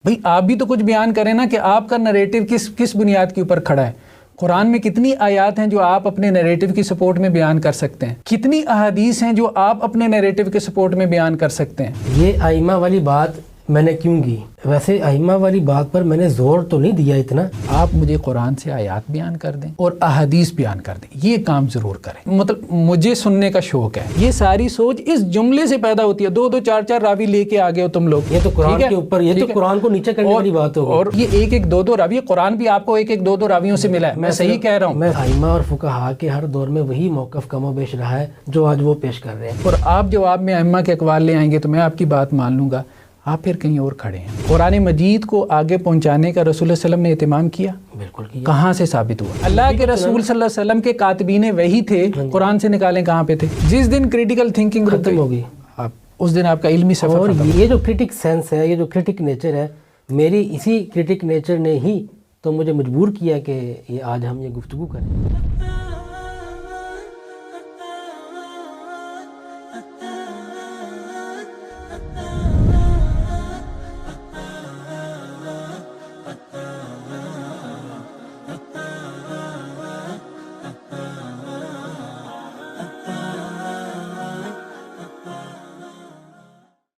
بھئی آپ بھی تو کچھ بیان کریں نا کہ آپ کا نریٹو کس بنیاد کے اوپر کھڑا ہے. قرآن میں کتنی آیات ہیں جو آپ اپنے نیریٹو کی سپورٹ میں بیان کر سکتے ہیں, کتنی احادیث ہیں جو آپ اپنے نیریٹو کے سپورٹ میں بیان کر سکتے ہیں. یہ ائمہ والی بات میں نے کیوں کی؟ ویسے ائمہ والی بات پر میں نے زور تو نہیں دیا اتنا. آپ مجھے قرآن سے آیات بیان کر دیں اور احادیث بیان کر دیں, یہ کام ضرور کریں. مطلب مجھے سننے کا شوق ہے. یہ ساری سوچ اس جملے سے پیدا ہوتی ہے, 2 4 راوی لے کے آگے ہو تم لوگ. یہ تو قرآن کے اوپر, یہ تو قرآن کو نیچے کرنے والی بات ہوگی. اور یہ 1 2 راوی, قرآن بھی آپ کو 1 2 راویوں سے ملا ہے. میں صحیح کہہ رہا ہوں. میں ائمہ اور فقہا کے ہر دور میں وہی موقف کم و بیش رہا ہے جو آج وہ پیش کر رہے ہیں. اور آپ جواب میں ائمہ کے اقوال لے آئیں گے تو میں آپ کی بات مان لوں گا, آپ پھر کہیں اور کھڑے ہیں. قرآن مجید کو آگے پہنچانے کا رسول اللہ علیہ وسلم نے اہتمام کیا. بالکل کیا. کہاں سے ثابت ہوا؟ اللہ کے رسول صلی اللہ علیہ وسلم کے کاتبین وحی تھے, قرآن سے نکالیں کہاں پہ تھے؟ جس دن کریٹیکل تھنکنگ ختم ہوگی, آپ اس دن آپ کا علمی سفر اور ختم. یہ جو کرٹک سینس ہے, یہ جو کرٹک نیچر ہے, میری اسی کرٹک نیچر نے ہی تو مجھے مجبور کیا کہ یہ آج ہم یہ گفتگو کریں.